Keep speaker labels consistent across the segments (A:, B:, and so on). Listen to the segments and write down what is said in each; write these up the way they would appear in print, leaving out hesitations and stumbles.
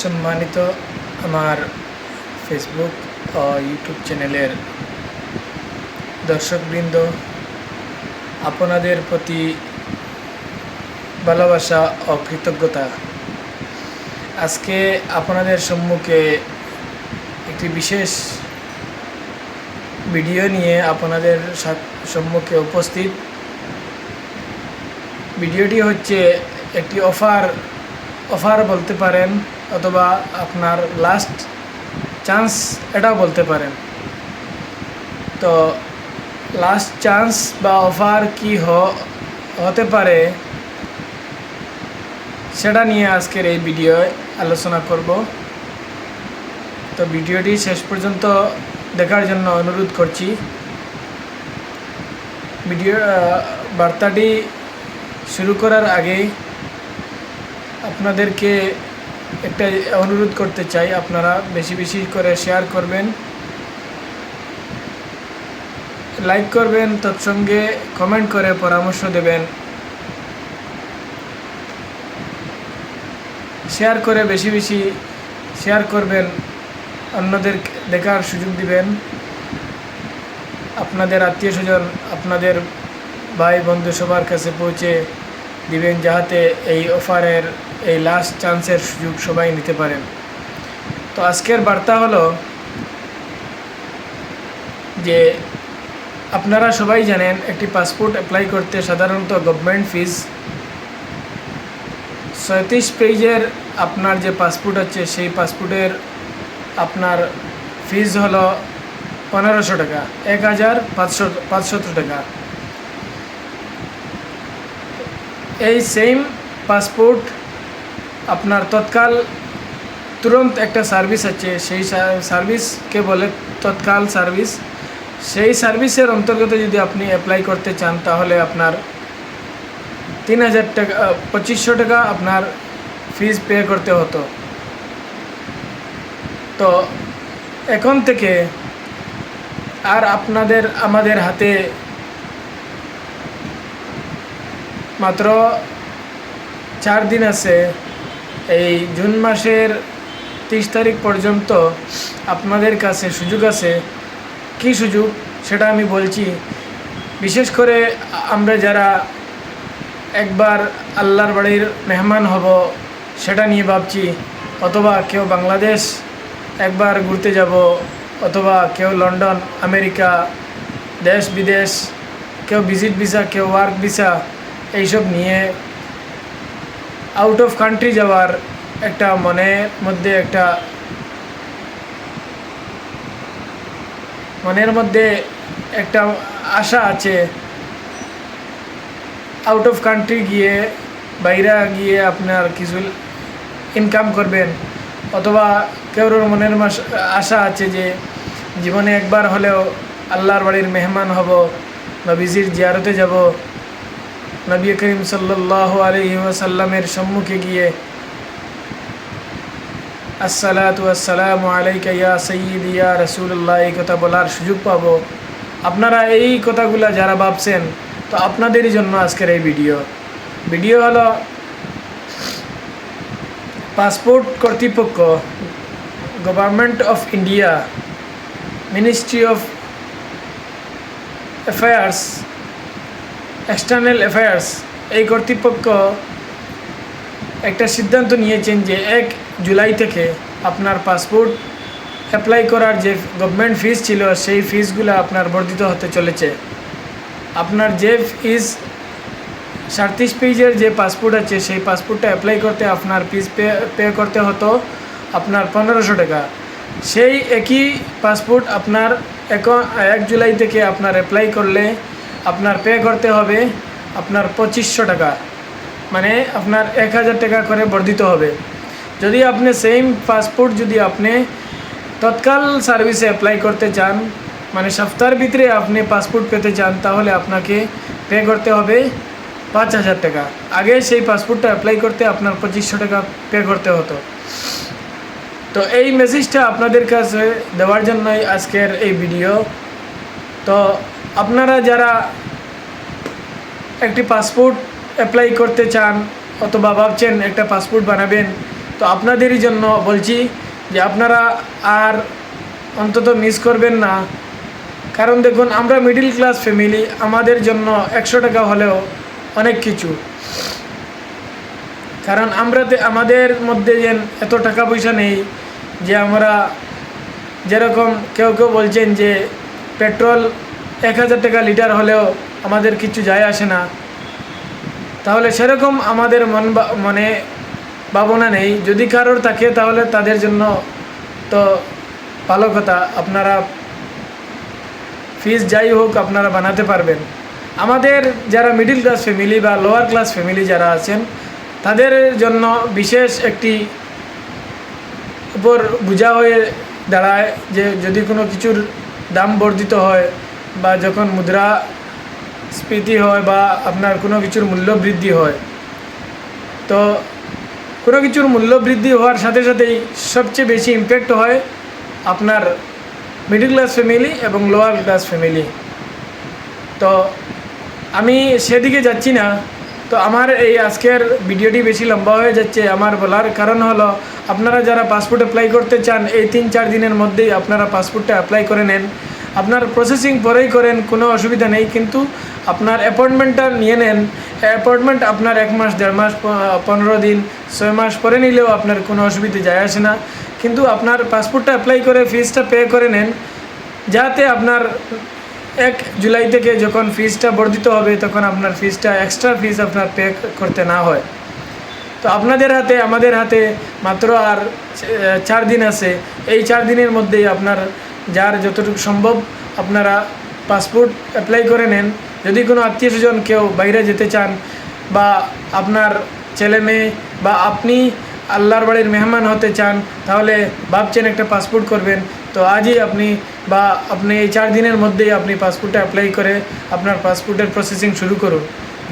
A: সম্মানিত আমার ফেসবুক ও ইউটিউব চ্যানেলের দর্শকবৃন্দ, আপনাদের প্রতি ভালোবাসা ও কৃতজ্ঞতা। আজকে আপনাদের সম্মুখে একটি বিশেষ ভিডিও নিয়ে আপনাদের সম্মুখে উপস্থিত। ভিডিওটি হচ্ছে একটি অফার বলতে পারেন, অথবা আপনার লাস্ট চান্স এটাও বলতে পারেন। তো লাস্ট চান্স বা অফার কি হতে পারে সেটা নিয়ে আজকের এই ভিডিওয় আলোচনা করব। তো ভিডিওটি শেষ পর্যন্ত দেখার জন্য অনুরোধ করছি। বার্তাটি শুরু করার আগে আপনাদেরকে একটা অনুরোধ করতে চাই, আপনারা বেশি বেশি করে শেয়ার করবেন, লাইক করবেন, তৎসঙ্গে কমেন্ট করে পরামর্শ দেবেন। শেয়ার করে বেশি বেশি শেয়ার করবেন, অন্যদের দেখার সুযোগ দিবেন, আপনাদের আত্মীয় স্বজন, আপনাদের ভাই বন্ধু সবার কাছে পৌঁছে দিবেন, যাতে এই অফারের এই লাস্ট চান্সের সুযোগ সবাই নিতে পারেন। তো আজকের বার্তা হলো যে আপনারা সবাই জানেন একটি পাসপোর্ট অ্যাপ্লাই করতে সাধারণত গভর্নমেন্ট ফিজ 37 পেজের আপনার যে পাসপোর্ট আছে সেই পাসপোর্টের আপনার ফিজ হলো 1500 টাকা, 1500 টাকা। এই সেম পাসপোর্ট আপনার তৎকাল তুরন্ত একটা সার্ভিস আছে, সেই সার্ভিসকে বলে তৎকাল সার্ভিস। সেই সার্ভিসের অন্তর্গত যদি আপনি অ্যাপ্লাই করতে চান তাহলে আপনার 3000 টাকা 2500 টাকা আপনার ফিজ পে করতে হতো। তো এখন থেকে আর আমাদের হাতে মাত্র 4 দিন আছে। এই জুন মাসের 30 তারিখ পর্যন্ত আপনাদের কাছে সুযোগ আছে। কি সুযোগ সেটা আমি বলছি। বিশেষ করে আমরা যারা একবার আল্লাহর বাড়ির মেহমান হব সেটা নিয়ে ভাবছি, অথবা কেউ বাংলাদেশ একবার ঘুরতে যাব, অথবা কেউ লন্ডন, আমেরিকা, দেশ বিদেশ, কেউ ভিজিট ভিসা, কেউ ওয়ার্ক ভিসা, এইসব নিয়ে আউট অফ কান্ট্রি যাওয়ার একটা মনের মধ্যে একটা আশা আছে। আউট অফ কান্ট্রি বাইরে গিয়ে আপনার কিছু ইনকাম করবেন, অথবা কেউর মনের আশা আছে যে জীবনে একবার হলেও আল্লাহর বাড়ির মেহমান হব, নবীজির জিয়ারতে যাব, নবী করিম সাল্লাল্লাহু আলাইহি ওয়াসাল্লামের সম্মুখে গিয়ে আসসালাতু ওয়াসসালামু আলাইকা ইয়া সাইয়্যিদি ইয়া রাসূলুল্লাহ এই কথা বলার সুযোগ পাবো। আপনারা এই কথাগুলো যারা ভাবছেন, তো আপনাদেরই জন্য আজকের এই ভিডিও হলো পাসপোর্ট কর্তৃপক্ষ, government of India, ministry of affairs, external affairs, এই কর্তৃপক্ষ একটা সিদ্ধান্ত নিয়েছেন যে 1 জুলাই থেকে আপনার পাসপোর্ট অ্যাপ্লাই করার যে গভর্নমেন্ট ফিজ ছিল সেই ফিজগুলো আপনার বর্ধিত হতে চলেছে। আপনার যে ফিজ 37 পেজের যে পাসপোর্ট আছে সেই পাসপোর্টটা অ্যাপ্লাই করতে আপনার ফিজ পে করতে হতো আপনার 1500 টাকা। সেই একই পাসপোর্ট আপনার 1 জুলাই থেকে আপনার অ্যাপ্লাই করলে আপনার পে করতে হবে আপনার 2500 টাকা, মানে আপনার 1000 টাকা করে বর্ধিত হবে। যদি আপনি সেম পাসপোর্ট যদি আপনি তৎকাল সার্ভিসে অ্যাপ্লাই করতে চান, মানে সপ্তাহের ভিতরে আপনি পাসপোর্ট পেতে চান, তাহলে আপনাকে পে করতে হবে 5000 টাকা। আগে সেই পাসপোর্টটা অ্যাপ্লাই করতে আপনার 2500 টাকা পে করতে হতো। তো এই মেসেজটা আপনাদের কাছে দেওয়ার জন্যই আজকের এই ভিডিও। তো আপনারা যারা একটি পাসপোর্ট অ্যাপ্লাই করতে চান, অথবা ভাবছেন একটা পাসপোর্ট বানাবেন, তো আপনাদেরই জন্য বলছি যে আপনারা আর অন্তত মিস করবেন না। কারণ দেখুন, আমরা মিডিল ক্লাস ফ্যামিলি, আমাদের জন্য 100 টাকা হলেও অনেক কিছু। কারণ আমাদের মধ্যে যে এত টাকা পয়সা নেই যে আমরা, যেরকম কেউ বলছেন যে পেট্রোল 1000 টাকা লিটার হলেও আমাদের কিছু যায় আসে না, তাহলে সেরকম আমাদের মনে ভাবনা নেই। যদি কারোর থাকে তাহলে তাদের জন্য তো ভালো কথা, আপনারা ফিস যাই হোক আপনারা বানাতে পারবেন। আমাদের যারা মিডিল ক্লাস ফ্যামিলি বা লোয়ার ক্লাস ফ্যামিলি যারা আছেন, তাদের জন্য বিশেষ একটি উপর বোঝা হয়ে দাঁড়ায় যে যদি কোনো কিছুর দাম বর্ধিত হয় বা যখন মুদ্রাস্ফীতি হয় বা আপনার কোনো কিছুর মূল্য বৃদ্ধি হয়, তো কোনো কিছুর মূল্য বৃদ্ধি হওয়ার সাথে সাথেই সবচেয়ে বেশি ইম্প্যাক্ট হয় আপনার মিডিল ক্লাস ফ্যামিলি এবং লোয়ার ক্লাস ফ্যামিলি। তো আমি সেদিকে যাচ্ছি না। তো আমার এই আজকের ভিডিওটি বেশি লম্বা হয়ে যাচ্ছে। আমার বলার কারণ হলো, আপনারা যারা পাসপোর্ট অ্যাপ্লাই করতে চান, এই 3-4 দিনের মধ্যেই আপনারা পাসপোর্টটা অ্যাপ্লাই করে নেন। আপনার প্রসেসিং পরেই করেন, কোনো অসুবিধা নেই, কিন্তু আপনার অ্যাপয়েন্টমেন্টটা নিয়ে নেন। অ্যাপয়েন্টমেন্ট আপনার 1 মাস, 1.5 মাস, 15 দিন, 6 মাস পরে নিলেও আপনার কোনো অসুবিধা যায় আসে না। কিন্তু আপনার পাসপোর্টটা অ্যাপ্লাই করে ফিসটা পে করে নেন, যাতে আপনার 1 জুলাই থেকে যখন ফিসটা বর্ধিত হবে তখন আপনার ফিসটা, এক্সট্রা ফিস আপনার পে করতে না হয়। তো আপনাদের হাতে, আমাদের হাতে মাত্র আর 4 দিন আছে। এই 4 দিনের মধ্যেই আপনার যার যতটুকু সম্ভব আপনারা পাসপোর্ট অ্যাপ্লাই করে নেন। যদি কোনো আত্মীয় স্বজন কেউ বাইরে যেতে চান, বা আপনার ছেলে মেয়ে বা আপনি আল্লাহর বাড়ির মেহমান হতে চান, তাহলে ভাবছেন একটা পাসপোর্ট করবেন, তো আজই আপনি এই 4 দিনের মধ্যেই আপনি পাসপোর্টটা অ্যাপ্লাই করে আপনার পাসপোর্টের প্রসেসিং শুরু করুন,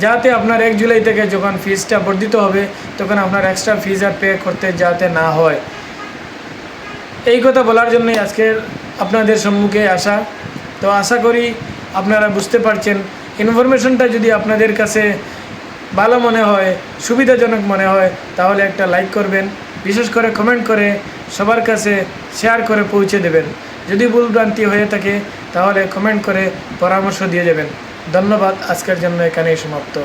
A: যাতে আপনার 1 জুলাই থেকে যখন ফিসটা বর্ধিত হবে তখন আপনার এক্সট্রা ফিস আর পে করতে যাতে না হয়। এই কথা বলার জন্যই আজকের আপনাদের সম্মুখে আসা। তো আশা করি আপনারা বুঝতে পারছেন। ইনফরমেশনটা যদি আপনাদের কাছে ভালো মনে হয়, সুবিধাজনক মনে হয়, তাহলে একটা লাইক করবেন, বিশেষ করে কমেন্ট করে সবার কাছে শেয়ার করে পৌঁছে দেবেন। যদি ভুলভ্রান্তি হয়ে থাকে তাহলে কমেন্ট করে পরামর্শ দিয়ে যাবেন। ধন্যবাদ। আজকের জন্য এখানেই সমাপ্ত।